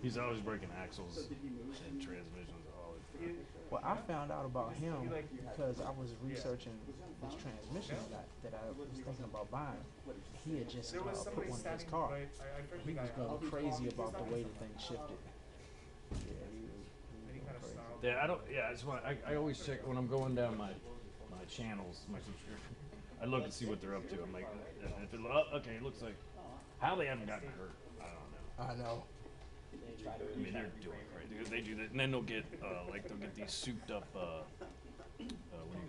He's always breaking axles and transmissions all the time. Well, I found out about him because I was researching this transmission that I was thinking about buying. He had just put one in his car. He was going crazy about the way the thing shifted. Yeah, he was going crazy. Yeah, I don't. Yeah, that's why I always check when I'm going down my channels, my subscription. I look and see what they're up to. I'm like, if it, okay, it looks like how they haven't gotten hurt. I don't know. I know. I mean, they're doing crazy. They do that, and then they'll get like they'll get these souped up. What do you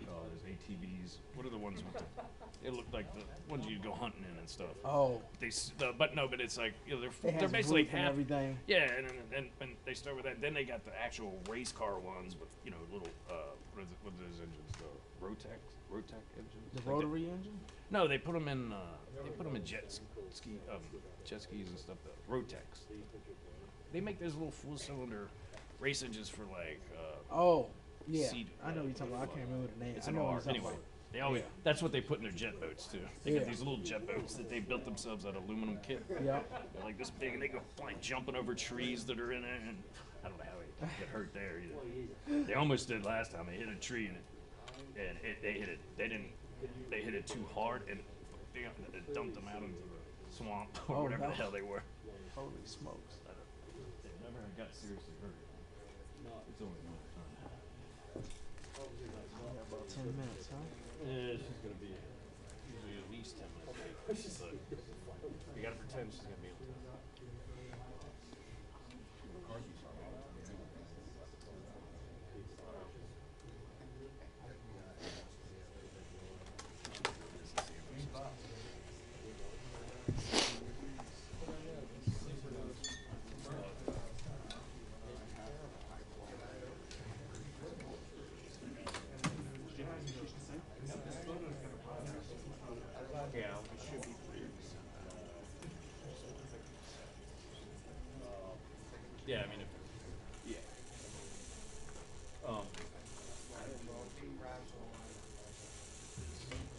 call those ATVs? What are the ones with the? They look like the ones you go hunting in and stuff. Oh. But it's like they're basically half everything. Yeah, and they start with that. Then they got the actual race car ones with little what are those engines? The Rotec engines. The rotary engine? No, they put them in jet skis and stuff. The Rotecs. They make those little 4-cylinder race engines for like. Oh, yeah. I know what you're talking about. I can't remember the name. It's I an know R. what you're talking Anyway, about. they always that's what they put in their jet boats too. They Yeah. got these little jet boats that they built themselves out of aluminum kit. Yeah. They're like this big, and they go flying, jumping over trees that are in it, and I don't know how they get hurt there either. They almost did last time. They hit a tree they hit it. They hit it too hard, and it dumped them out into the swamp or whatever the hell they were. Holy smokes. They never got seriously hurt. It's only one time. About 10 minutes, huh? Yeah, she's gonna be usually at least 10 minutes late. But you gotta pretend she's gonna be able to. Yeah, I mean, yeah.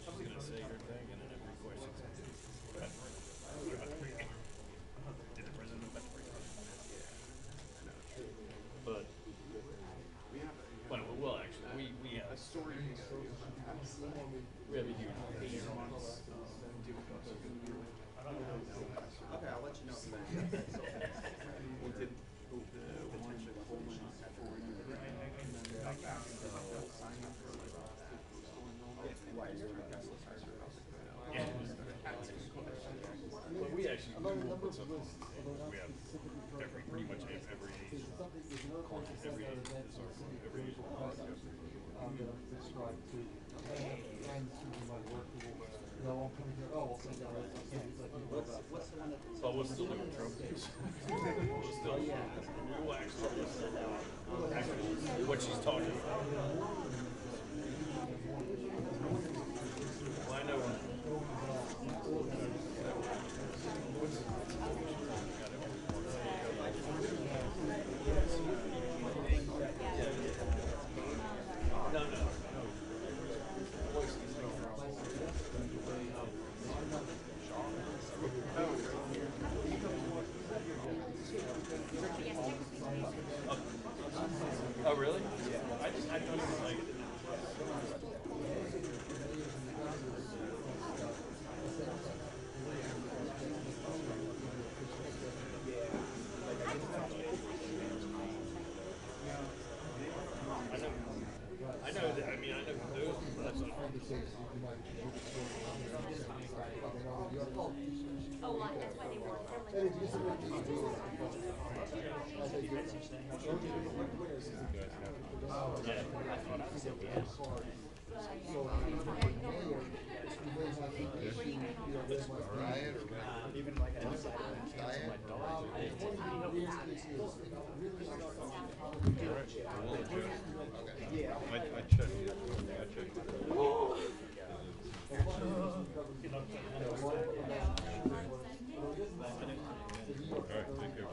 She's gonna say her thing, and then every question's gonna do. What about the pregame? Did the president know about the pregame? Yeah. But, well, actually, we have a story. We have a huge page on us. Okay, I'll let you know. We did. Well, we actually put something. We have pretty much every age. Every age is our every age. But we'll still do trophies. We'll actually what she's talking about. Well, I know. Oh, really? Yeah. I thought it was like. I know that, I mean, I know those, but that's not. Oh, that's why they were Even like an outside diet. Yeah. I checked. Alright, take care,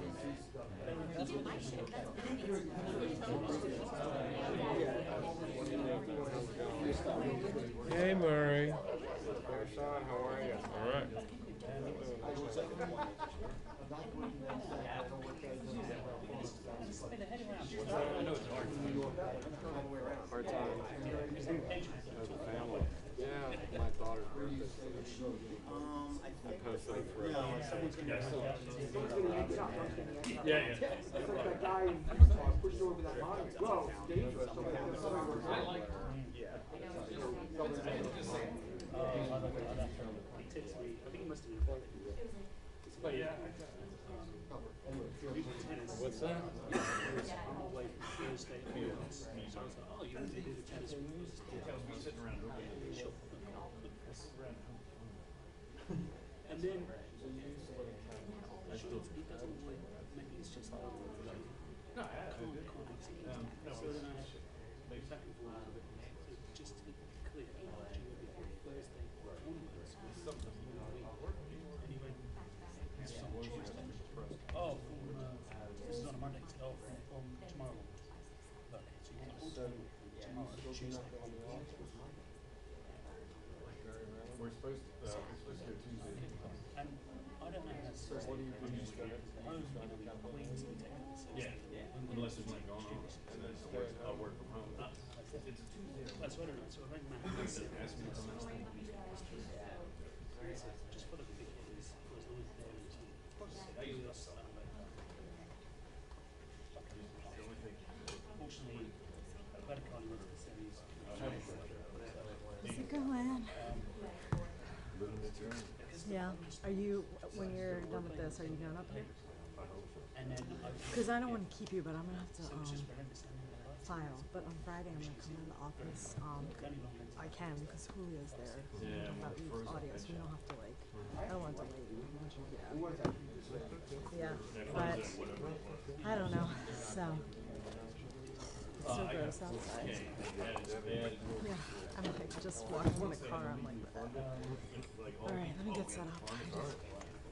Hey, Murray. Hey, Sean, how are you? All right. Yeah, yeah. It's like that guy in Utah pushed over that line. Whoa, it's dangerous. But yeah. What's that? And then he doesn't play. Maybe it's just like No, I have. so then I have back and forth. So just to be clear, Thursday onwards. And he went, it's from Tuesday. Oh, this is on a Monday. He said, oh, from tomorrow. Okay, so you want tomorrow, Tuesday. We're supposed to go Tuesday. And I don't know how to what do you do? Queens and Texas. Yeah, unless there's nothing going on. And then I'll work from home. It's a Tuesday. That's what I don't know. So I rang Matt. Ask me to come out. Just for the big hitters, was always there. Unfortunately, I've had a kind of series. How's it going? Yeah. Are you, when you're done with this, are you going up here? And then Because I don't want to keep you, but I'm going to have to just horrendous. file. But on Friday, I'm going to come in the office. I can, because Julio's there. Yeah, About these audio, so we don't have to, like, I don't want to delay you. Yeah, but I don't know. So gross outside. Yeah, I'm like just walking in the car. I'm like, all right, let me get set up.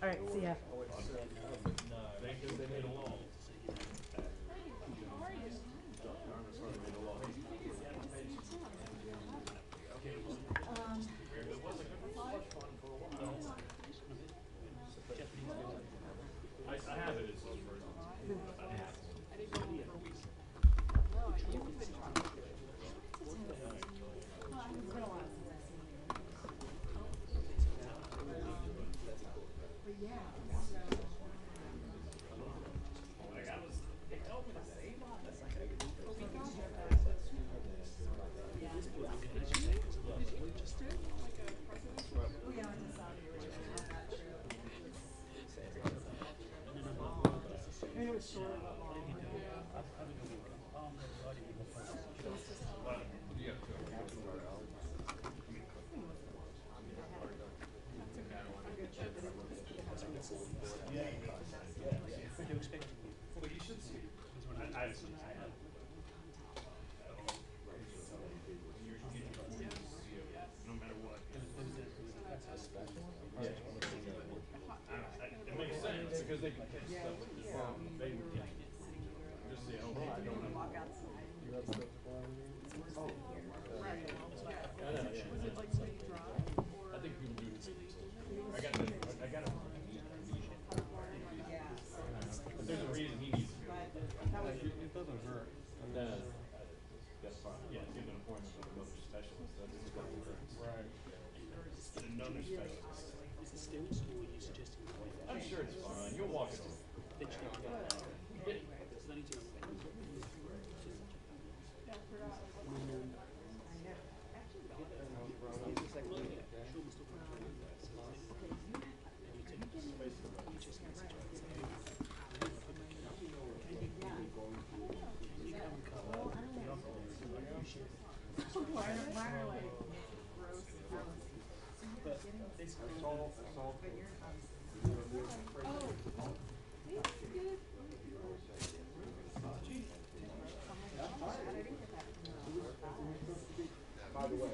All right, see ya. I have it as no matter what. It makes sense because they can catch stuff with this phone. They just say, oh, they don't have. I think people do this. I got it. But there's a reason he needs to go. It doesn't hurt. No. That's fine. Yeah, give an appointment with another specialist. That's right. Another specialist. Is it still school you suggesting? I'm sure it's fine. You'll walk it. By the way,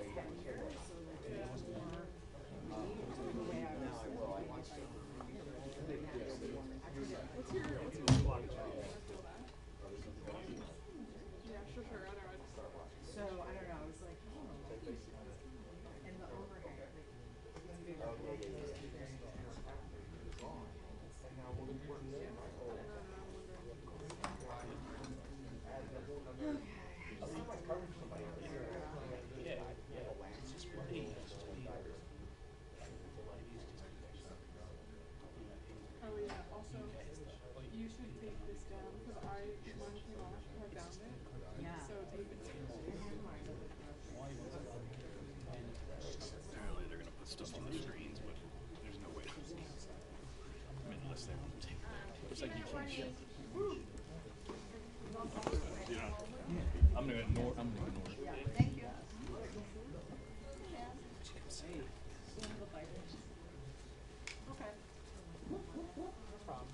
So I don't know. I was like, oh. And the overhang, like, stuff on the screens, but there's no way to see it. I mean, unless they want to take it. Looks like you can't shut it. You know, I'm gonna ignore it. Thank you. Okay. No problem.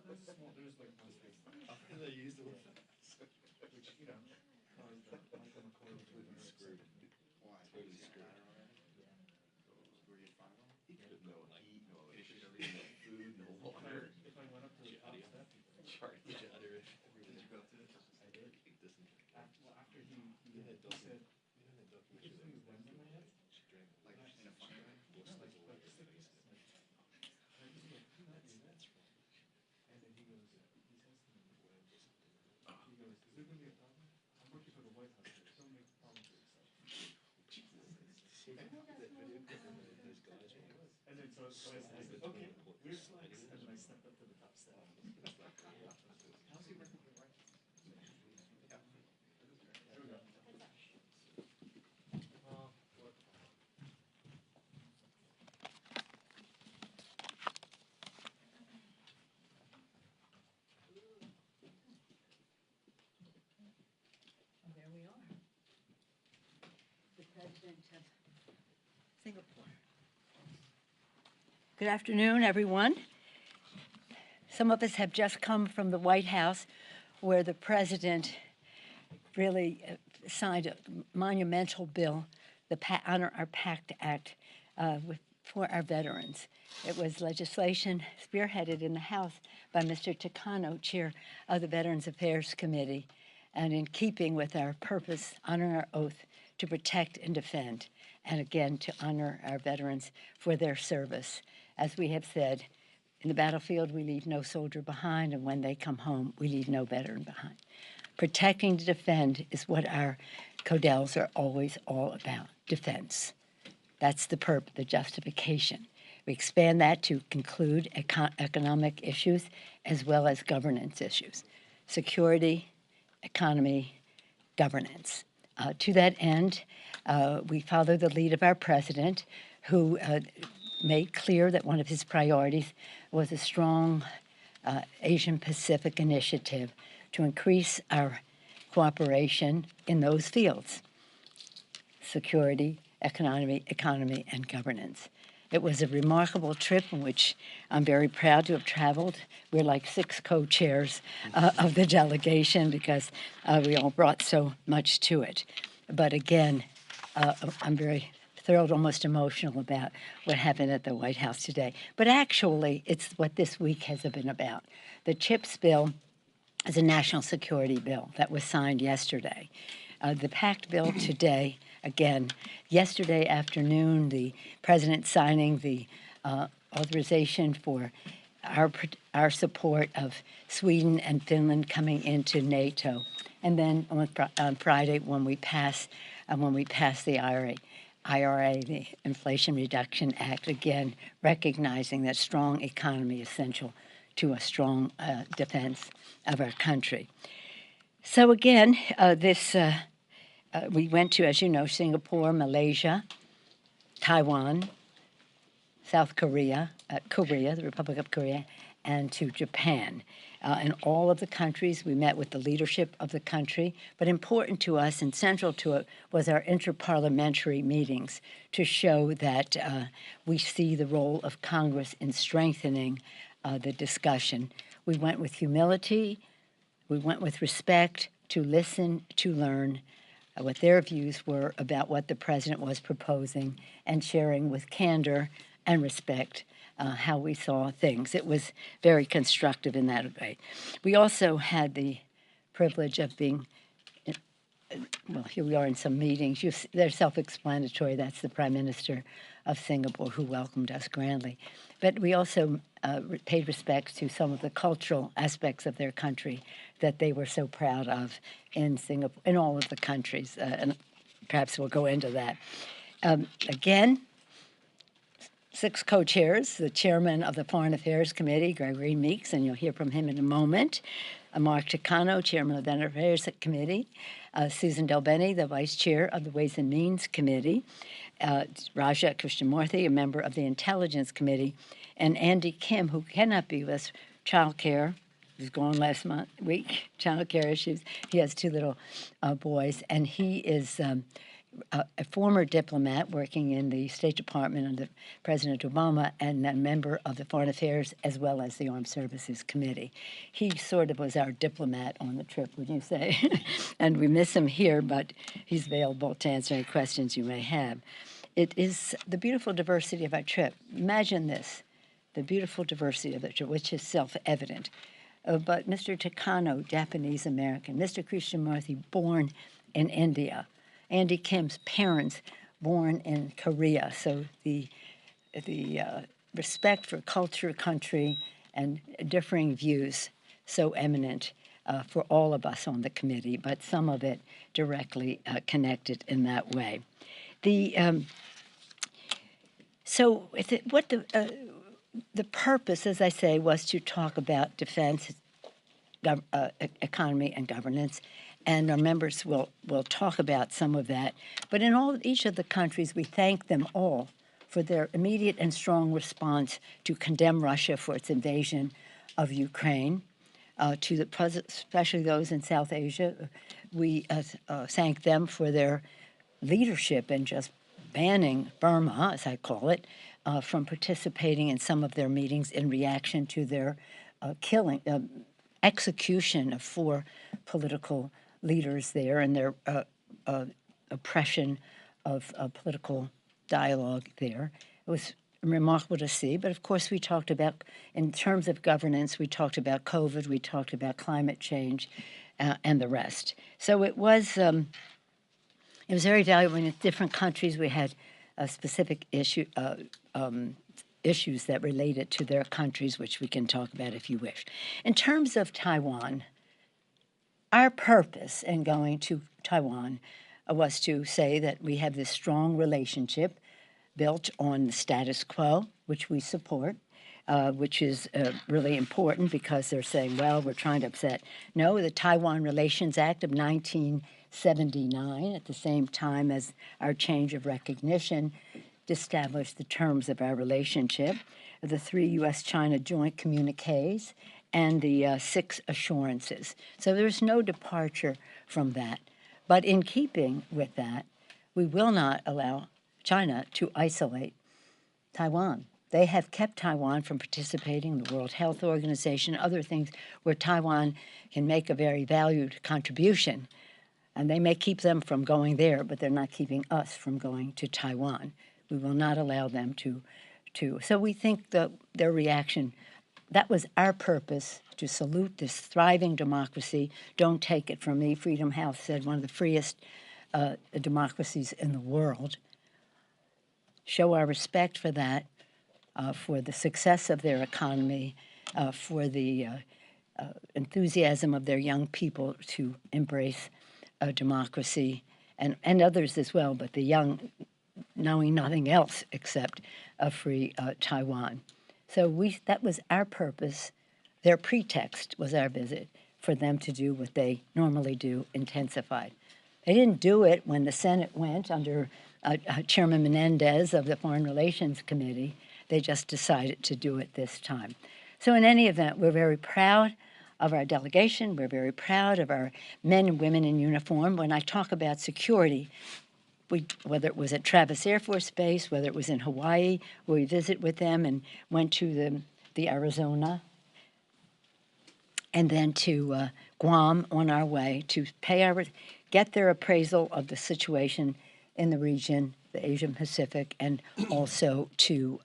They used the word which, you know, caused Michael McCoy to live in screwed. Why? Totally screwed. Were you fine? He couldn't no eat, no food, no water. If I went up to the top step, charge the janitor. Did you go up to it? I did. Well, after he said, he was Wednesday night. Like in a fun way? And then he goes, he says to me, is there going to be a problem? I'm working for the White House here. Don't make a problem for yourself. And then so I said, okay, we're slacks. And then I stepped up to the top step. How's he working for the White House? There we go. There we are. The President of Singapore. Good afternoon, everyone. Some of us have just come from the White House, where the President really signed a monumental bill, the Honor Our Pact Act, for our veterans. It was legislation spearheaded in the House by Mr. Takano, chair of the Veterans Affairs Committee, and in keeping with our purpose, honor our oath to protect and defend, and again, to honor our veterans for their service. As we have said, in the battlefield, we leave no soldier behind, and when they come home, we leave no veteran behind. Protecting to defend is what our codels are always all about, defense. That's the purpose, the justification. We expand that to include economic issues as well as governance issues, security, economy, governance. To that end, we follow the lead of our president, who made clear that one of his priorities was a strong Asian-Pacific initiative to increase our cooperation in those fields, security, economy, and governance. It was a remarkable trip in which I'm very proud to have traveled. We're like 6 co-chairs of the delegation because we all brought so much to it. But again, I'm very thrilled, almost emotional about what happened at the White House today. But actually, it's what this week has been about. The CHIPS bill is a national security bill that was signed yesterday. The PACT bill today, again, yesterday afternoon, the president signing the authorization for our support of Sweden and Finland coming into NATO, and then on Friday when we pass the IRA, the Inflation Reduction Act, again recognizing that strong economy is essential to a strong defense of our country. So again, we went to, as you know, Singapore, Malaysia, Taiwan, South Korea, the Republic of Korea, and to Japan. In all of the countries, we met with the leadership of the country, but important to us and central to it was our interparliamentary meetings to show that we see the role of Congress in strengthening the discussion. We went with humility, we went with respect to listen, to learn what their views were about what the president was proposing, and sharing with candor and respect how we saw things. It was very constructive in that way. We also had the privilege of being, well, here we are in some meetings. They're self-explanatory. That's the Prime Minister of Singapore who welcomed us grandly. But we also paid respect to some of the cultural aspects of their country that they were so proud of in Singapore, in all of the countries, and perhaps we'll go into that. Again, 6 co-chairs, the chairman of the Foreign Affairs Committee, Gregory Meeks, and you'll hear from him in a moment, Mark Takano, chairman of the Veterans Affairs Committee, Susan Delbeni, the vice chair of the Ways and Means Committee, Raja Krishnamurthy, a member of the Intelligence Committee, and Andy Kim, who cannot be with us, child care. He was gone last week, child care issues. He has 2 little boys, and he is a former diplomat working in the State Department under President Obama and a member of the Foreign Affairs as well as the Armed Services Committee. He sort of was our diplomat on the trip, would you say? And we miss him here, but he's available to answer any questions you may have. It is the beautiful diversity of our trip. Imagine this, the beautiful diversity of the trip, which is self-evident. But Mr. Takano, Japanese-American, Mr. Krishnamurthy, born in India, Andy Kim's parents born in Korea. So the respect for culture, country, and differing views so eminent for all of us on the committee, but some of it directly connected in that way. The purpose, as I say, was to talk about defense, economy, and governance. And our members will talk about some of that. But in each of the countries, we thank them all for their immediate and strong response to condemn Russia for its invasion of Ukraine, especially those in South Asia. We thank them for their leadership in just banning Burma, as I call it, from participating in some of their meetings in reaction to their execution of 4 political leaders there and their oppression of political dialogue there. It was remarkable to see, but of course we talked about, in terms of governance, we talked about COVID, we talked about climate change, and the rest. So it was very valuable. In different countries we had specific issues that related to their countries, which we can talk about if you wish. In terms of Taiwan, our purpose in going to Taiwan was to say that we have this strong relationship built on the status quo, which we support, which is really important because they're saying, well, we're trying to upset. No, the Taiwan Relations Act of 1979, at the same time as our change of recognition, established the terms of our relationship, the 3 U.S.-China joint communiques, and the 6 assurances. So there's no departure from that. But in keeping with that, we will not allow China to isolate Taiwan. They have kept Taiwan from participating in the World Health Organization, other things where Taiwan can make a very valued contribution. And they may keep them from going there, but they're not keeping us from going to Taiwan. We will not allow them to. So we think that their reaction, that was our purpose, to salute this thriving democracy. Don't take it from me. Freedom House said one of the freest democracies in the world. Show our respect for that, for the success of their economy, for the enthusiasm of their young people to embrace democracy, and others as well, but the young knowing nothing else except a free Taiwan. So that was our purpose. Their pretext was our visit, for them to do what they normally do, intensified. They didn't do it when the Senate went under Chairman Menendez of the Foreign Relations Committee. They just decided to do it this time. So in any event, we're very proud of our delegation. We're very proud of our men and women in uniform. When I talk about security, whether it was at Travis Air Force Base, whether it was in Hawaii, where we visit with them and went to the Arizona, and then to Guam on our way to get their appraisal of the situation in the region, the Asian Pacific, and also to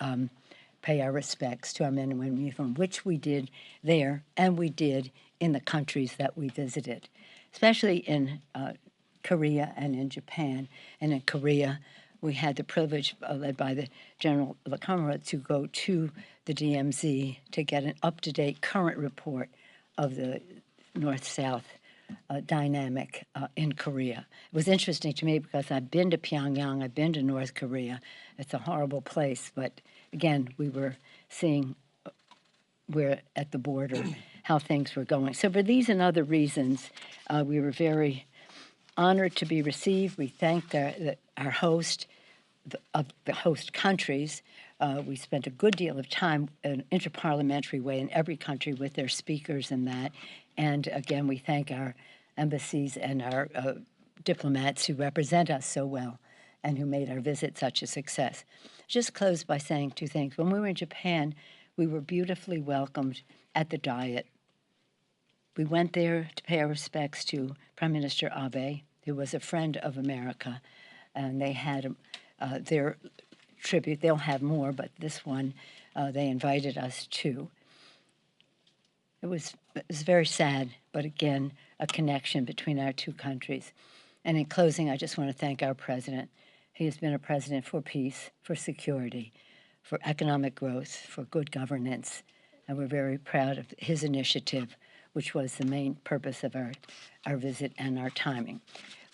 pay our respects to our men and women in uniform, which we did there, and we did in the countries that we visited, especially in Korea and in Japan. And in Korea, we had the privilege, led by the General Lakamura, to go to the DMZ to get an up-to-date current report of the North-South dynamic in Korea. It was interesting to me because I've been to Pyongyang, I've been to North Korea. It's a horrible place, but again, we were seeing where at the border how things were going. So for these and other reasons, we were very honored to be received. We thanked our host of the host countries. We spent a good deal of time in an interparliamentary way in every country with their speakers and that. And again, we thank our embassies and our diplomats who represent us so well and who made our visit such a success. Just close by saying two things. When we were in Japan, we were beautifully welcomed at the Diet. We went there to pay our respects to Prime Minister Abe, who was a friend of America, and they had their tribute. They'll have more, but this one they invited us to. It was very sad, but again, a connection between our two countries. And in closing, I just want to thank our president. He has been a president for peace, for security, for economic growth, for good governance, and we're very proud of his initiative, which was the main purpose of our visit and our timing.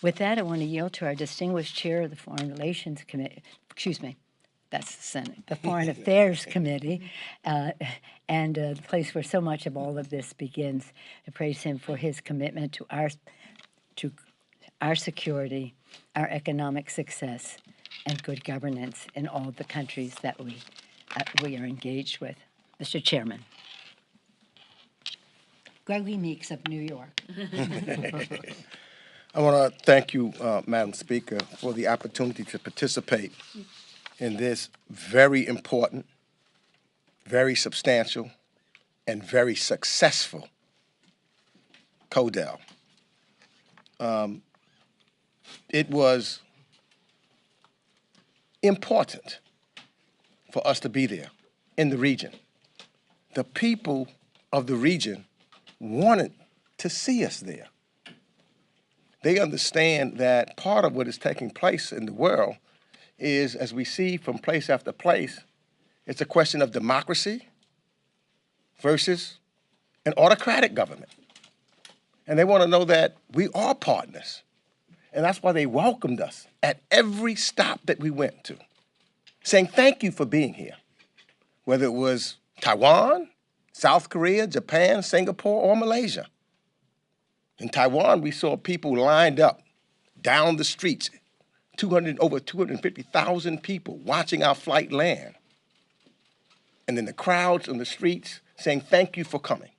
With that, I want to yield to our distinguished chair of the Foreign Relations Committee, that's the Senate, the Foreign Affairs Committee, and the place where so much of all of this begins. I praise him for his commitment to our security, our economic success, and good governance in all the countries that we are engaged with. Mr. Chairman. Gregory Meeks of New York. I want to thank you, Madam Speaker, for the opportunity to participate in this very important, very substantial, and very successful CODEL. It was important for us to be there in the region. The people of the region wanted to see us there. They understand that part of what is taking place in the world is, as we see from place after place, it's a question of democracy versus an autocratic government. And they want to know that we are partners. And that's why they welcomed us at every stop that we went to, saying thank you for being here, whether it was Taiwan, South Korea, Japan, Singapore, or Malaysia. In Taiwan, we saw people lined up down the streets, over 250,000 people watching our flight land. And then the crowds on the streets saying, thank you for coming.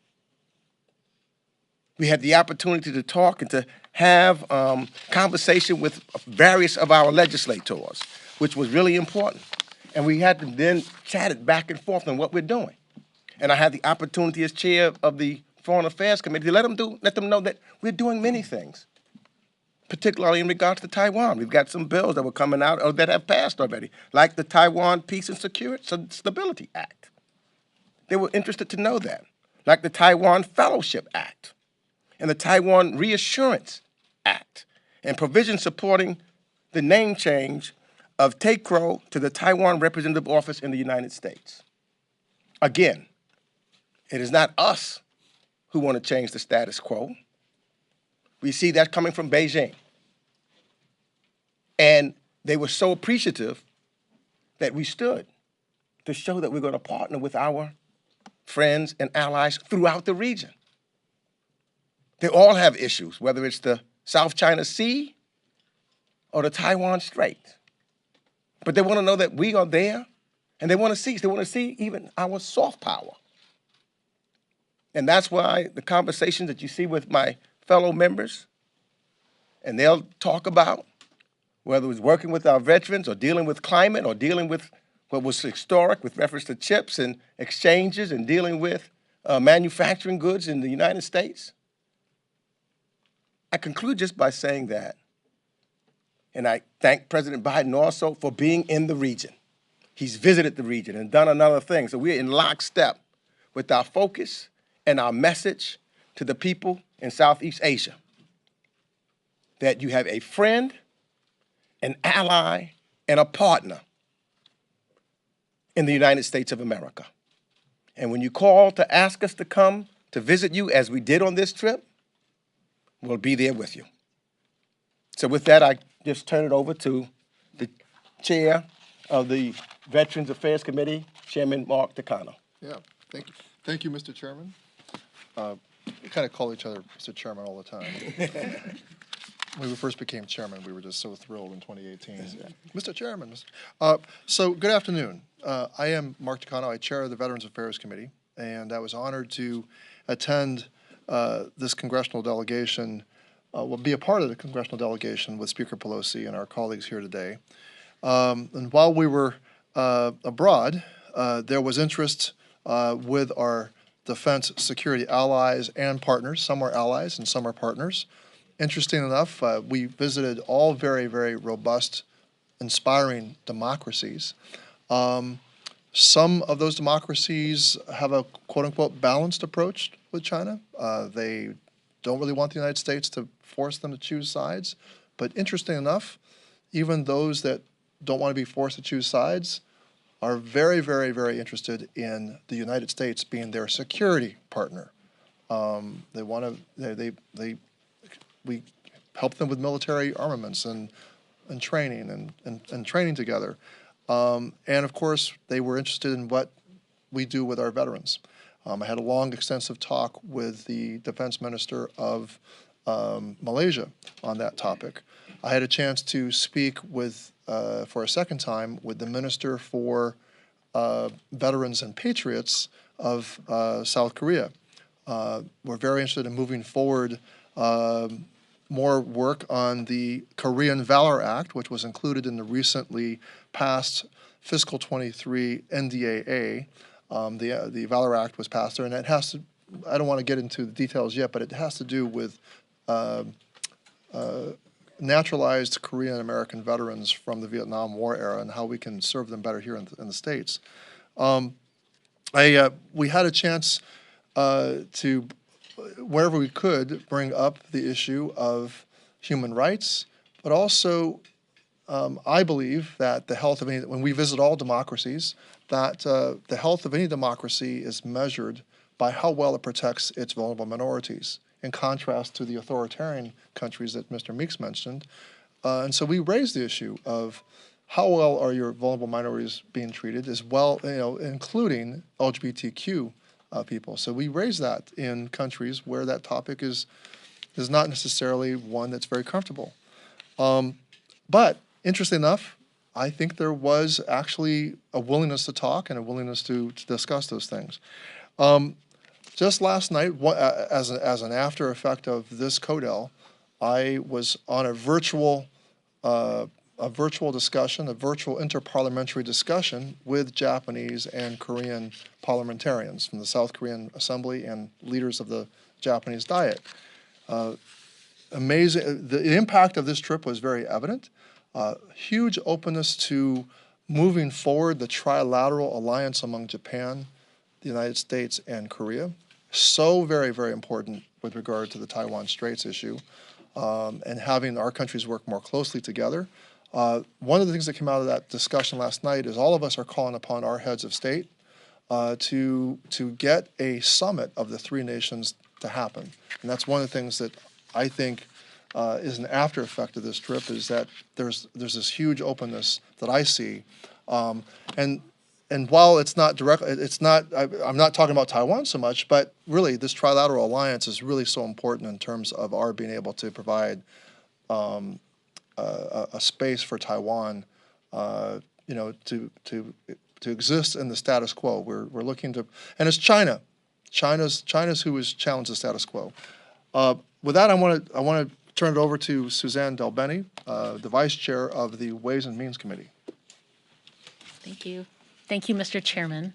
We had the opportunity to talk and to have conversation with various of our legislators, which was really important. And we had to then chat it back and forth on what we're doing. And I had the opportunity as chair of the Foreign Affairs Committee to let them know that we're doing many things, particularly in regards to Taiwan. We've got some bills that were coming out or that have passed already, like the Taiwan Peace and Stability Act. They were interested to know that, like the Taiwan Fellowship Act and the Taiwan Reassurance Act, and provisions supporting the name change of TACRO to the Taiwan Representative Office in the United States. Again, it is not us who want to change the status quo. We see that coming from Beijing. And they were so appreciative that we stood to show that we're going to partner with our friends and allies throughout the region. They all have issues, whether it's the South China Sea or the Taiwan Strait. But they want to know that we are there, and they want to see even our soft power. And that's why the conversations that you see with my fellow members, and they'll talk about whether it's working with our veterans or dealing with climate or dealing with what was historic with reference to chips and exchanges and dealing with manufacturing goods in the United States. I conclude just by saying that, and I thank President Biden also for being in the region. He's visited the region and done another thing. So we're in lockstep with our focus and our message to the people in Southeast Asia, that you have a friend, an ally, and a partner in the United States of America. And when you call to ask us to come to visit you, as we did on this trip, we'll be there with you. So with that, I just turn it over to the chair of the Veterans Affairs Committee, Chairman Mark Takano. Yeah, thank you. Thank you, Mr. Chairman. We kind of call each other Mr. Chairman all the time. When we first became chairman, we were just so thrilled in 2018. Mr. Chairman. So good afternoon. I am Mark Takano. I chair the Veterans Affairs Committee, and I was honored to attend this congressional delegation will be a part of the congressional delegation with Speaker Pelosi and our colleagues here today. And while we were abroad, there was interest with our defense security allies and partners. Some are allies and some are partners. Interesting enough, we visited all very, very robust, inspiring democracies. Some of those democracies have a quote-unquote balanced approach with China. They don't really want the United States to force them to choose sides. But interesting enough, even those that don't want to be forced to choose sides are very, very, very interested in the United States being their security partner. They want to, we help them with military armaments and training and training together. And of course, they were interested in what we do with our veterans. I had a long, extensive talk with the defense minister of Malaysia on that topic. I had a chance to speak with, for a second time, with the Minister for Veterans and Patriots of South Korea. We're very interested in moving forward more work on the Korean Valor Act, which was included in the recently passed fiscal 23 NDAA. The Valor Act was passed there, and it has to, I don't want to get into the details yet, but it has to do with naturalized Korean American veterans from the Vietnam War era and how we can serve them better here in the States. We had a chance to, wherever we could, bring up the issue of human rights, but also I believe that the health of any, when we visit all democracies, that the health of any democracy is measured by how well it protects its vulnerable minorities, in contrast to the authoritarian countries that Mr. Meeks mentioned. And so we raised the issue of how well are your vulnerable minorities being treated, as well, you know, including LGBTQ people. So we raised that in countries where that topic is not necessarily one that's very comfortable. But interesting enough, I think there was actually a willingness to talk and a willingness to discuss those things. Just last night, as an after effect of this CODEL, I was on a virtual discussion, a virtual interparliamentary discussion with Japanese and Korean parliamentarians from the South Korean Assembly and leaders of the Japanese Diet. Amazing. The impact of this trip was very evident. Huge openness to moving forward the trilateral alliance among Japan, the United States, and Korea. So very, very important with regard to the Taiwan Straits issue, and having our countries work more closely together. One of the things that came out of that discussion last night is all of us are calling upon our heads of state to get a summit of the three nations to happen. And that's one of the things that I think is an after effect of this trip, is that there's this huge openness that I see. And while it's not direct, I'm not talking about Taiwan so much, but really this trilateral alliance is really so important in terms of our being able to provide a space for Taiwan, you know, to exist in the status quo. We're looking to, and it's China's who has challenged the status quo. With that, I want to turn it over to Suzanne Delbene, the Vice Chair of the Ways and Means Committee. Thank you. Thank you, Mr. Chairman.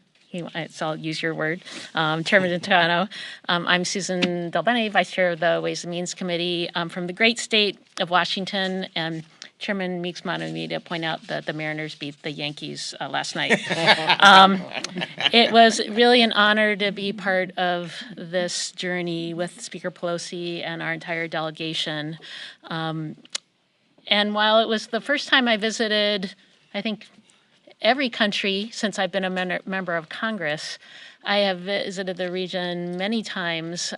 So I'll use your word. Chairman Natano. I'm Susan Delbene, Vice Chair of the Ways and Means Committee from the great state of Washington. And Chairman Meeks wanted me to point out that the Mariners beat the Yankees last night. It was really an honor to be part of this journey with Speaker Pelosi and our entire delegation. And while it was the first time I visited, I think, every country since I've been a member of Congress, I have visited the region many times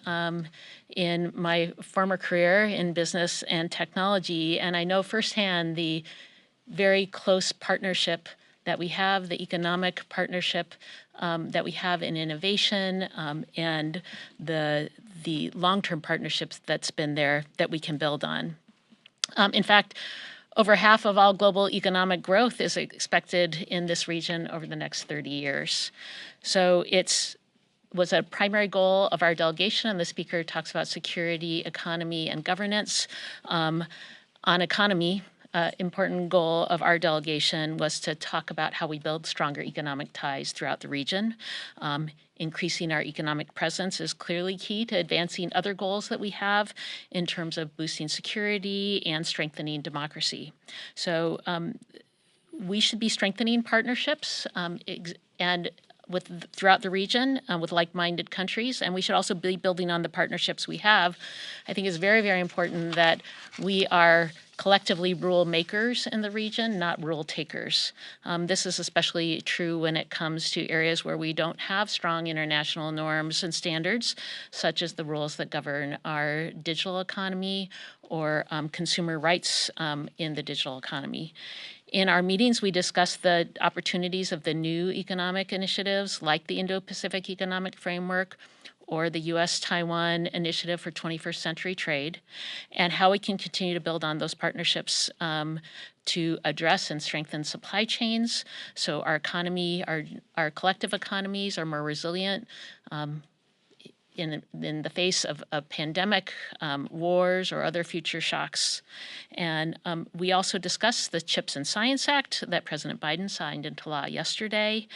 in my former career in business and technology, and I know firsthand the very close partnership that we have, the economic partnership that we have in innovation, and the long-term partnerships that's been there that we can build on. In fact, over half of all global economic growth is expected in this region over the next 30 years. So it's was a primary goal of our delegation, and the speaker talks about security, economy, and governance. On economy, important goal of our delegation was to talk about how we build stronger economic ties throughout the region. Increasing our economic presence is clearly key to advancing other goals that we have in terms of boosting security and strengthening democracy. So we should be strengthening partnerships and throughout the region with like-minded countries, and we should also be building on the partnerships we have. I think it's very, very important that we are collectively rule makers in the region, not rule takers. This is especially true when it comes to areas where we don't have strong international norms and standards, such as the rules that govern our digital economy or consumer rights in the digital economy. In our meetings, we discussed the opportunities of the new economic initiatives like the Indo-Pacific Economic Framework or the US-Taiwan Initiative for 21st Century Trade, and how we can continue to build on those partnerships to address and strengthen supply chains so our economy, our collective economies are more resilient in the face of a pandemic, wars, or other future shocks. And we also discussed the CHIPS and Science Act that President Biden signed into law yesterday.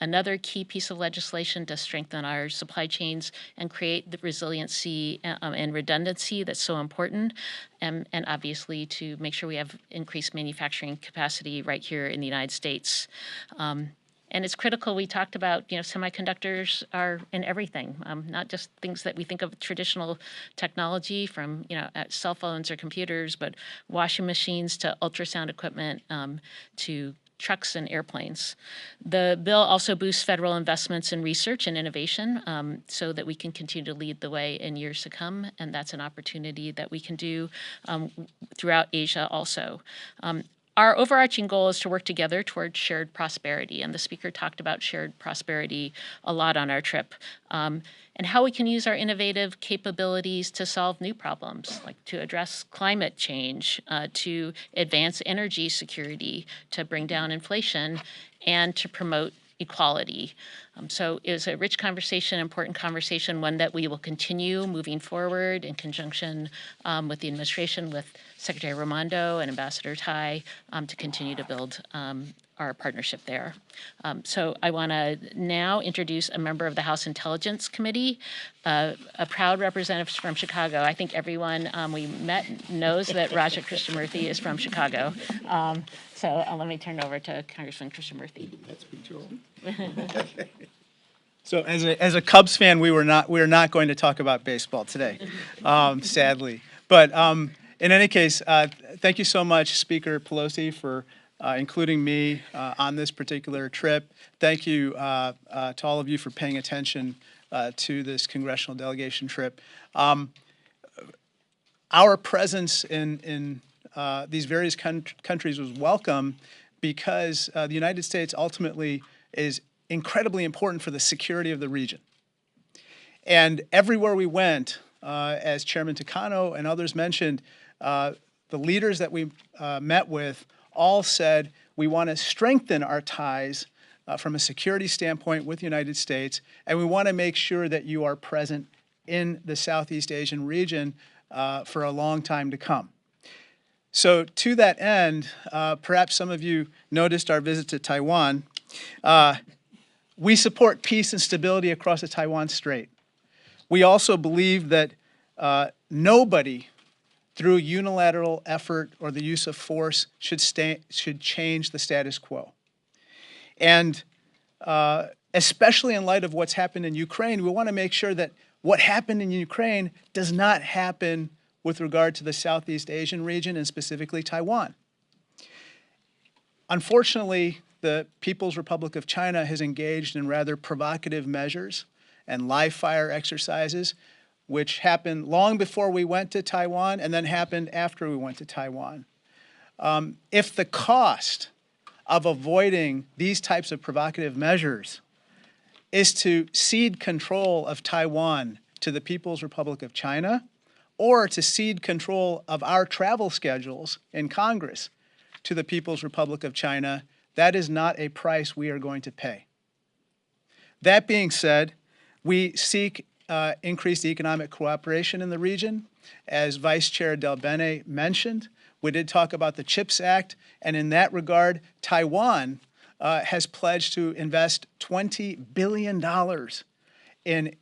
Another key piece of legislation to strengthen our supply chains and create the resiliency and redundancy that's so important, and obviously to make sure we have increased manufacturing capacity right here in the United States. And it's critical. We talked about, semiconductors are in everything, not just things that we think of traditional technology from, cell phones or computers, but washing machines to ultrasound equipment to trucks and airplanes. The bill also boosts federal investments in research and innovation so that we can continue to lead the way in years to come, and that's an opportunity that we can do throughout Asia also. Our overarching goal is to work together towards shared prosperity, and the speaker talked about shared prosperity a lot on our trip, and how we can use our innovative capabilities to solve new problems, like to address climate change, to advance energy security, to bring down inflation, and to promote equality. So it was a rich conversation, important conversation, one that we will continue moving forward in conjunction with the administration, with Secretary Raimondo and Ambassador Tai to continue to build our partnership there. So I want to now introduce a member of the House Intelligence Committee, a proud representative from Chicago. I think everyone we met knows that Raja Krishnamurthy is from Chicago. So let me turn it over to Congressman Krishnamurthy. That's Joel. So as a Cubs fan, we are not going to talk about baseball today, sadly. But in any case, thank you so much, Speaker Pelosi, for including me on this particular trip. Thank you to all of you for paying attention to this congressional delegation trip. Our presence in these various countries was welcome because the United States ultimately is incredibly important for the security of the region. And everywhere we went, as Chairman Takano and others mentioned, the leaders that we met with all said, we want to strengthen our ties from a security standpoint with the United States, and we want to make sure that you are present in the Southeast Asian region for a long time to come. So to that end, perhaps some of you noticed our visit to Taiwan. We support peace and stability across the Taiwan Strait. We also believe that nobody, through unilateral effort or the use of force, should change the status quo. And especially in light of what's happened in Ukraine, we want to make sure that what happened in Ukraine does not happen with regard to the Southeast Asian region and specifically Taiwan. Unfortunately, the People's Republic of China has engaged in rather provocative measures and live fire exercises, which happened long before we went to Taiwan and then happened after we went to Taiwan. If the cost of avoiding these types of provocative measures is to cede control of Taiwan to the People's Republic of China, or to cede control of our travel schedules in Congress to the People's Republic of China, that is not a price we are going to pay. That being said, We seek increased economic cooperation in the region. As Vice Chair Del Bene mentioned, we did talk about the CHIPS Act, and in that regard, Taiwan has pledged to invest $20 billion in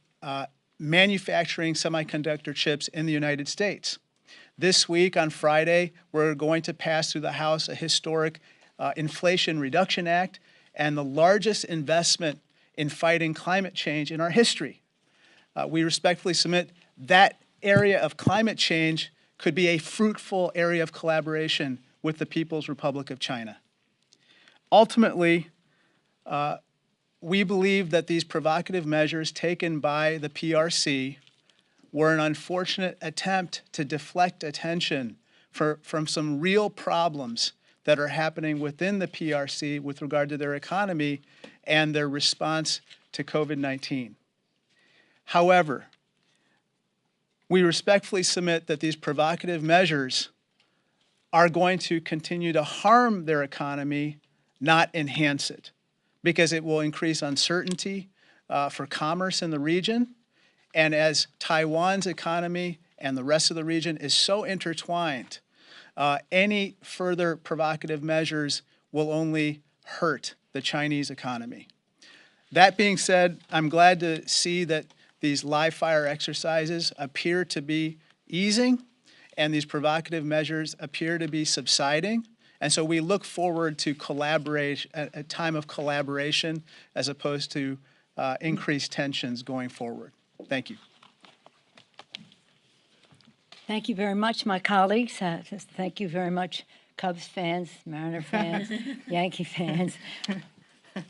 manufacturing semiconductor chips in the United States. This week, on Friday, we're going to pass through the House a historic Inflation Reduction Act and the largest investment in fighting climate change in our history. We respectfully submit that area of climate change could be a fruitful area of collaboration with the People's Republic of China. Ultimately, we believe that these provocative measures taken by the PRC were an unfortunate attempt to deflect attention from some real problems that are happening within the PRC with regard to their economy and their response to COVID-19. However, we respectfully submit that these provocative measures are going to continue to harm their economy, not enhance it, because it will increase uncertainty for commerce in the region. And as Taiwan's economy and the rest of the region is so intertwined, any further provocative measures will only hurt the Chinese economy. That being said, I'm glad to see that these live fire exercises appear to be easing and these provocative measures appear to be subsiding. And so we look forward to a time of collaboration as opposed to increased tensions going forward. Thank you. Thank you very much, my colleagues. Thank you very much, Cubs fans, Mariner fans, Yankee fans.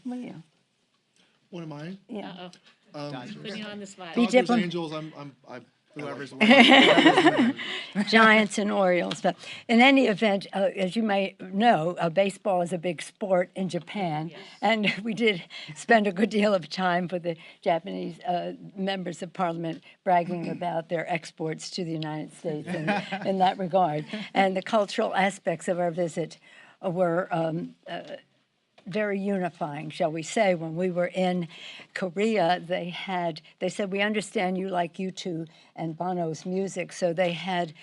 What are you? What am I? Yeah. Putting you on the spot. Dodgers, Angels, whoever's Giants and Orioles. But in any event, as you may know, baseball is a big sport in Japan, and we did spend a good deal of time with the Japanese members of Parliament bragging about their exports to the United States in that regard. And the cultural aspects of our visit were very unifying, shall we say. When we were in Korea, they said, we understand you like U2 and Bono's music, so they had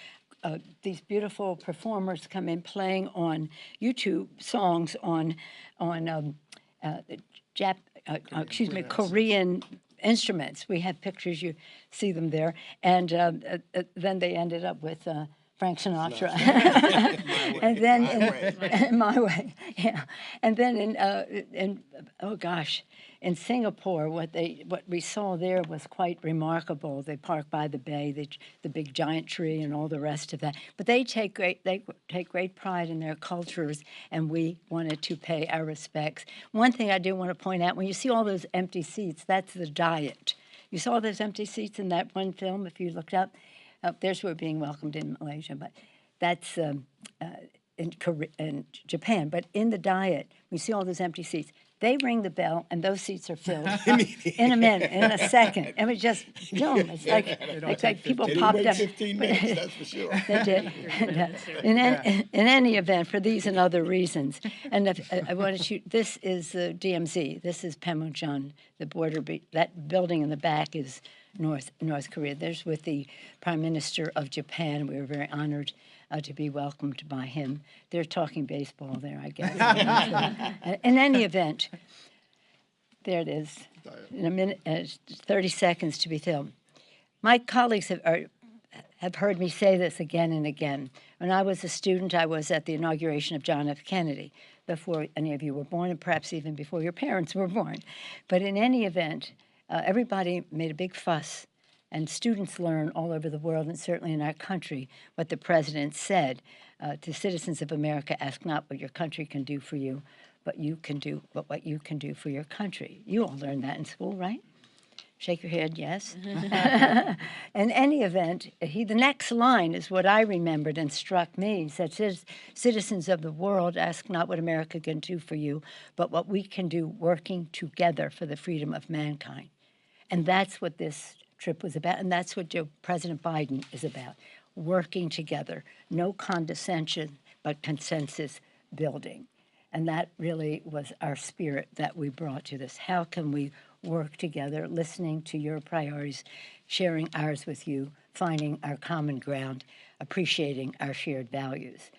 these beautiful performers come in playing on YouTube songs on Korean instruments. We have pictures, you see them there. And then they ended up with Frank Sinatra. And then My Way, yeah. And then in Singapore, what we saw there was quite remarkable. They park by the bay, the big giant tree, and all the rest of that. But they take great pride in their cultures, and we wanted to pay our respects. One thing I do want to point out: when you see all those empty seats, that's the Diet. You saw those empty seats in that one film. If you looked up. There's where we're being welcomed in Malaysia, but that's in Japan. But in the Diet, we see all those empty seats. They ring the bell, and those seats are filled in a minute, in a second. And it just, boom, it's like people popped up. 15 minutes, that's for sure. They did. And, in any event, for these and other reasons, and I wanted to, this is the DMZ. This is Panmunjom, the border. That building in the back is North Korea. There's with the Prime Minister of Japan. We were very honored to be welcomed by him. They're talking baseball there, I guess. In any event, there it is. In a minute, 30 seconds to be filmed. My colleagues have heard me say this again and again. When I was a student, I was at the inauguration of John F. Kennedy, before any of you were born, and perhaps even before your parents were born. But in any event, everybody made a big fuss, and students learn all over the world, and certainly in our country, what the president said to citizens of America: ask not what your country can do for you, but what you can do for your country. You all learned that in school, right? Shake your head, yes. In any event, the next line is what I remembered and struck me. He said, citizens of the world, ask not what America can do for you, but what we can do working together for the freedom of mankind. And that's what this trip was about, and that's what President Biden is about, working together. No condescension, but consensus building. And that really was our spirit that we brought to this. How can we work together, listening to your priorities, sharing ours with you, finding our common ground, appreciating our shared values.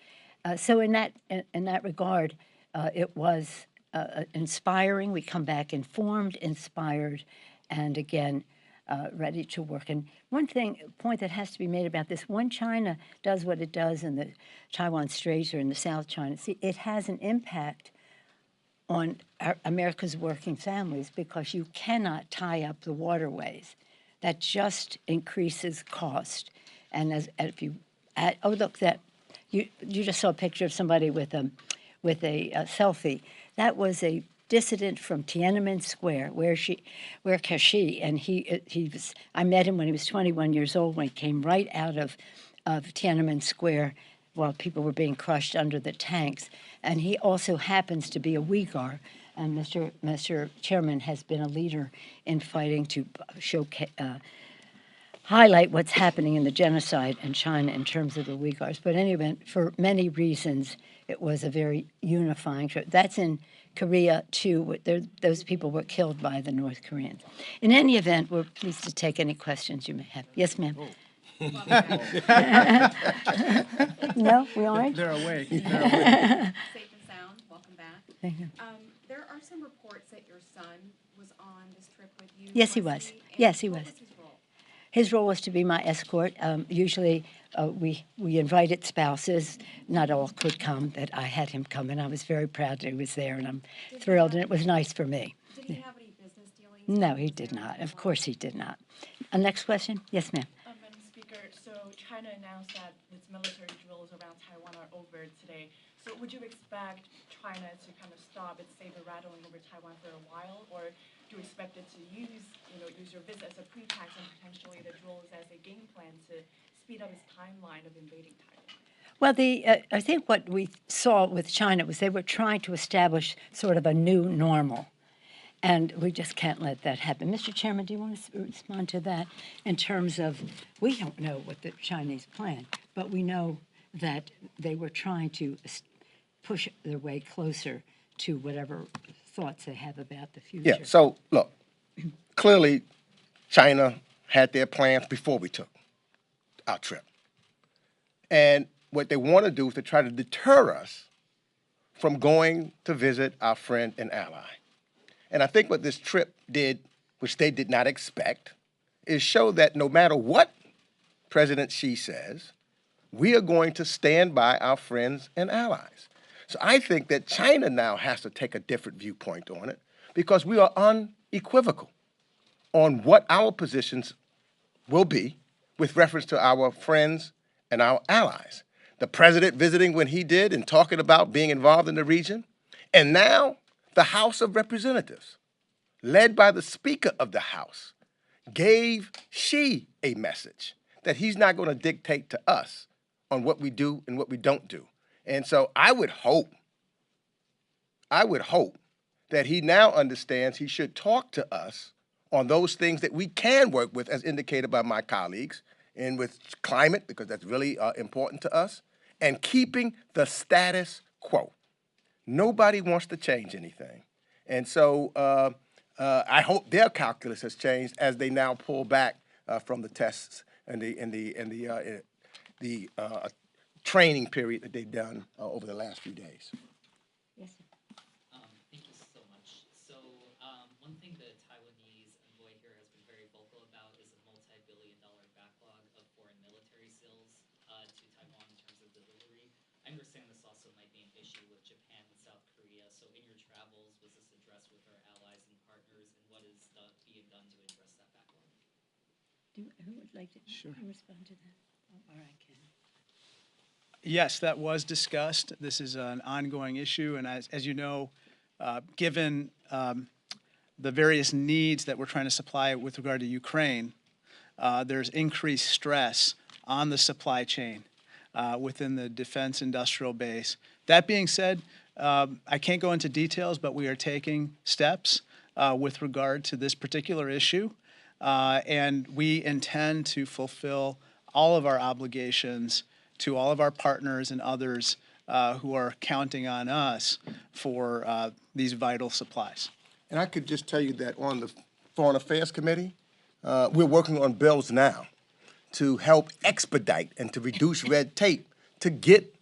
So in that regard, it was inspiring. We come back informed, inspired, and again, ready to work. And one point that has to be made about this, when China does what it does in the Taiwan Straits or in the South China Sea, it has an impact on America's working families because you cannot tie up the waterways. That just increases cost. And if you add, oh look, that you just saw a picture of somebody with a selfie. That was a dissident from Tiananmen Square, where Kashi, and I met him when he was 21 years old, when he came right out of Tiananmen Square while people were being crushed under the tanks. And he also happens to be a Uyghur, and Mr. Chairman has been a leader in fighting to highlight what's happening in the genocide in China in terms of the Uyghurs. But in any event, for many reasons, it was a very unifying trip. That's in Korea, too. Those people were killed by the North Koreans. In any event, we're pleased to take any questions you may have. Yes, ma'am. No, we aren't? They're awake. Safe and sound. Welcome back. Thank you. There are some reports that your son was on this trip with you. Yes, he was. Yes, he was. What was his role? His role was to be my escort. Usually we invited spouses. Not all could come, but I had him come, and I was very proud that he was there, and I'm thrilled, and it was nice for me. Did he have any business dealings? No, he did not. Of course he did not. Next question? Yes, ma'am. Madam Speaker, so China announced that its military drills around Taiwan are over today. So would you expect China to kind of stop its saber rattling over Taiwan for a while, or do you expect it to use your visit as a pretext and potentially the drills as a game plan to speed up its timeline of invading Taiwan? Well, I think what we saw with China was they were trying to establish sort of a new normal. And we just can't let that happen. Mr. Chairman, do you want to respond to that in terms of, we don't know what the Chinese plan, but we know that they were trying to push their way closer to whatever thoughts they have about the future. Yeah, so look, clearly China had their plans before we took our trip. And what they want to do is to try to deter us from going to visit our friend and ally. And I think what this trip did, which they did not expect, is show that no matter what President Xi says, we are going to stand by our friends and allies. So I think that China now has to take a different viewpoint on it because we are unequivocal on what our positions will be with reference to our friends and our allies. The president visiting when he did and talking about being involved in the region, and now the House of Representatives, led by the Speaker of the House, gave Xi a message that he's not going to dictate to us on what we do and what we don't do. And so I would hope that he now understands he should talk to us on those things that we can work with, as indicated by my colleagues, and with climate, because that's really important to us, and keeping the status quo. Nobody wants to change anything. And so I hope their calculus has changed as they now pull back from the tests and the training period that they've done over the last few days. Yes. Thank you so much. So one thing the Taiwanese envoy here has been very vocal about is a multi-billion-dollar backlog of foreign military sales to Taiwan in terms of delivery. I understand this also might be an issue with Japan and South Korea. So in your travels, was this addressed with our allies and partners, and what is being done to address that backlog? Who would like to respond to that? Oh, all right, Ken. Yes, that was discussed. This is an ongoing issue, and as you know, given the various needs that we're trying to supply with regard to Ukraine, there's increased stress on the supply chain within the defense industrial base. That being said, I can't go into details, but we are taking steps with regard to this particular issue, and we intend to fulfill all of our obligations to all of our partners and others who are counting on us for these vital supplies. And I could just tell you that on the Foreign Affairs Committee, we're working on bills now to help expedite and to reduce red tape to get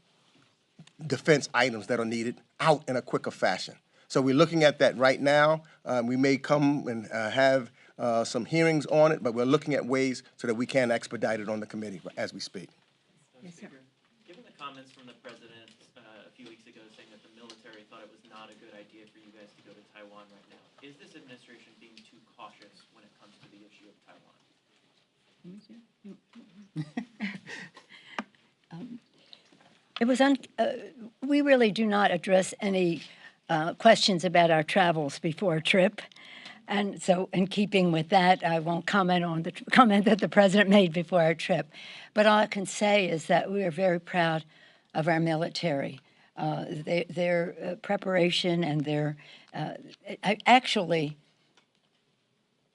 defense items that are needed out in a quicker fashion. So we're looking at that right now. We may come and have some hearings on it, but we're looking at ways so that we can expedite it on the committee as we speak. Yes, sir. Given the comments from the president a few weeks ago saying that the military thought it was not a good idea for you guys to go to Taiwan right now, is this administration being too cautious when it comes to the issue of Taiwan? It was we really do not address any questions about our travels before a trip. And so in keeping with that, I won't comment on the comment that the president made before our trip. But all I can say is that we are very proud of our military. Their preparation and their actually,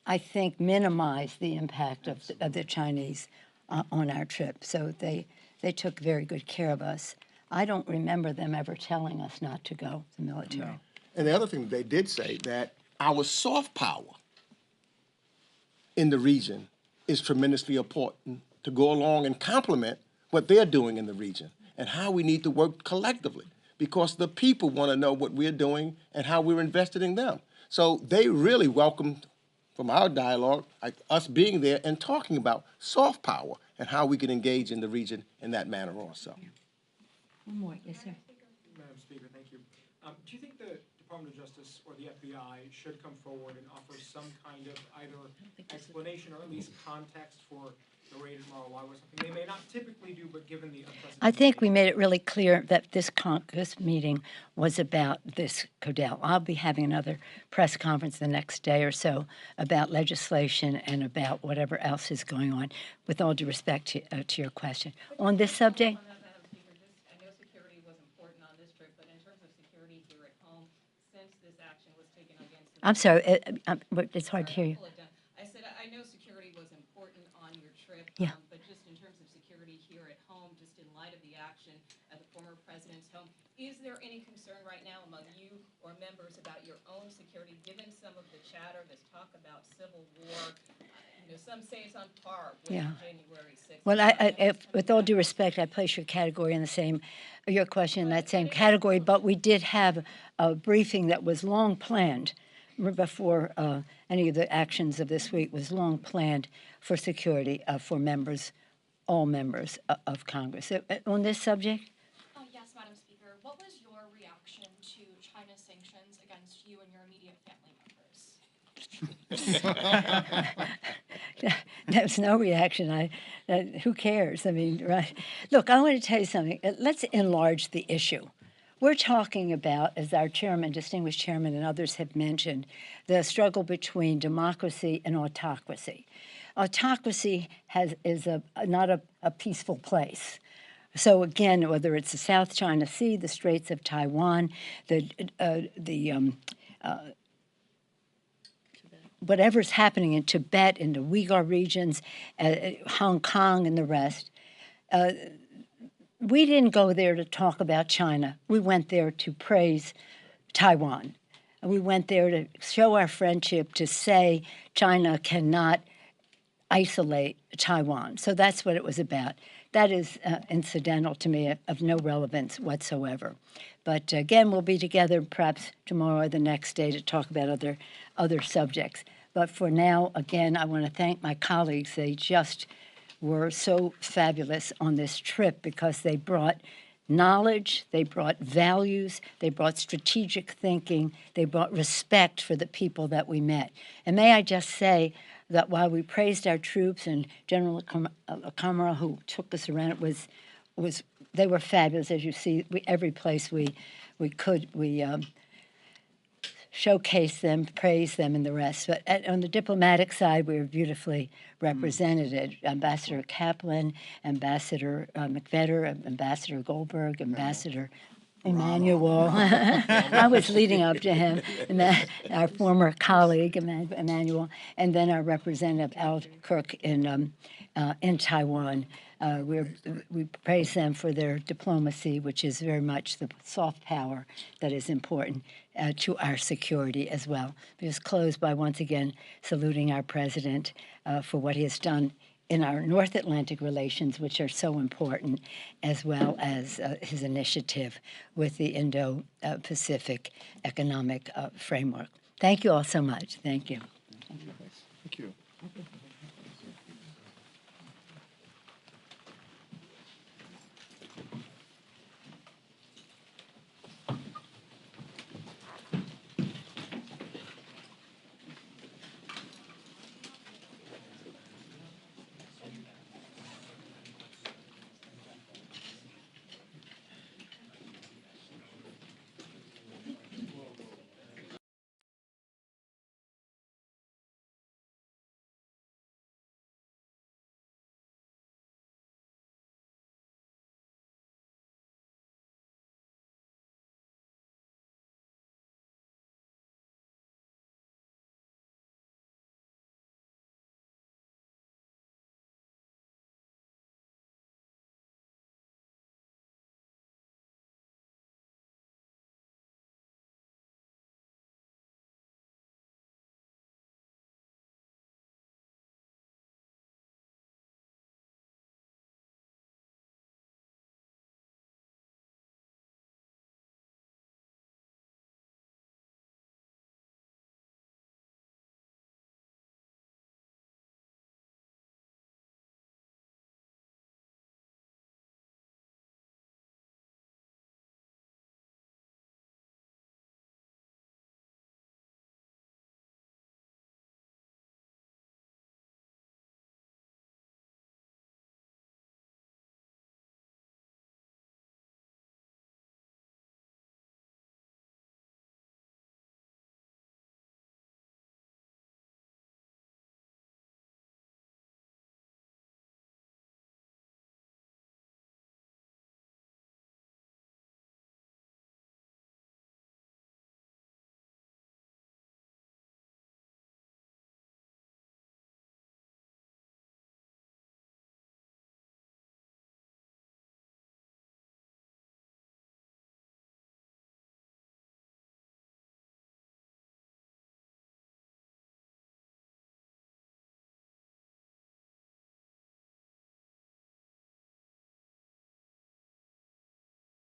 I think, minimize the impact of the Chinese on our trip. So they took very good care of us. I don't remember them ever telling us not to go, the military. No. And the other thing they did say that our soft power in the region is tremendously important to go along and complement what they're doing in the region and how we need to work collectively because the people want to know what we're doing and how we're invested in them. So they really welcomed, from our dialogue, like us being there and talking about soft power and how we can engage in the region in that manner also. Yeah. One more, yes, sir. Madam Speaker, thank you. Do you think the Department of Justice or the FBI should come forward and offer some kind of either explanation or at least context for the raid at Mar-a-Lago or something they may not typically do, but given the unprecedented... I think we made it really clear that this meeting was about this Codell. I'll be having another press conference the next day or so about legislation and about whatever else is going on, with all due respect to your question. On this subject... I'm sorry, it's hard to hear you. I said, I know security was important on your trip, Yeah. But just in terms of security here at home, just in light of the action at the former president's home, is there any concern right now among you or members about your own security, given some of the chatter, this talk about civil war? Some say it's on par with January 6th. Well, with all due respect, I place your category in the same, your question in that same category, but we did have a briefing that was long planned before any of the actions of this week was long planned for security for members, all members of Congress. On this subject? Oh, yes, Madam Speaker. What was your reaction to China's sanctions against you and your immediate family members? There's no reaction. Who cares? I mean, right? Look, I want to tell you something. Let's enlarge the issue. We're talking about, as our chairman, distinguished chairman, and others have mentioned, the struggle between democracy and autocracy. Autocracy is not a peaceful place. So again, whether it's the South China Sea, the Straits of Taiwan, whatever's happening in Tibet, in the Uyghur regions, Hong Kong, and the rest. We didn't go there to talk about China. We went there to praise Taiwan. We went there to show our friendship, to say China cannot isolate Taiwan. So that's what it was about. That is incidental to me, of no relevance whatsoever. But again, we'll be together perhaps tomorrow or the next day to talk about other subjects. But for now, again, I want to thank my colleagues. They just were so fabulous on this trip because they brought knowledge, they brought values, they brought strategic thinking, they brought respect for the people that we met. And may I just say that while we praised our troops and General Kamara, who took us around, they were fabulous. As you see, every place we could, showcase them, praise them, and the rest. But on the diplomatic side, we were beautifully represented. Ambassador Kaplan, Ambassador McVetter, Ambassador Goldberg, Ambassador Emmanuel. I was leading up to him, our former colleague, Emmanuel, and then our representative, Al Kirk, in Taiwan. We praise them for their diplomacy, which is very much the soft power that is important to our security as well. We just close by once again saluting our president for what he has done in our North Atlantic relations, which are so important, as well as his initiative with the Indo-Pacific Economic Framework. Thank you all so much. Thank you. Thank you.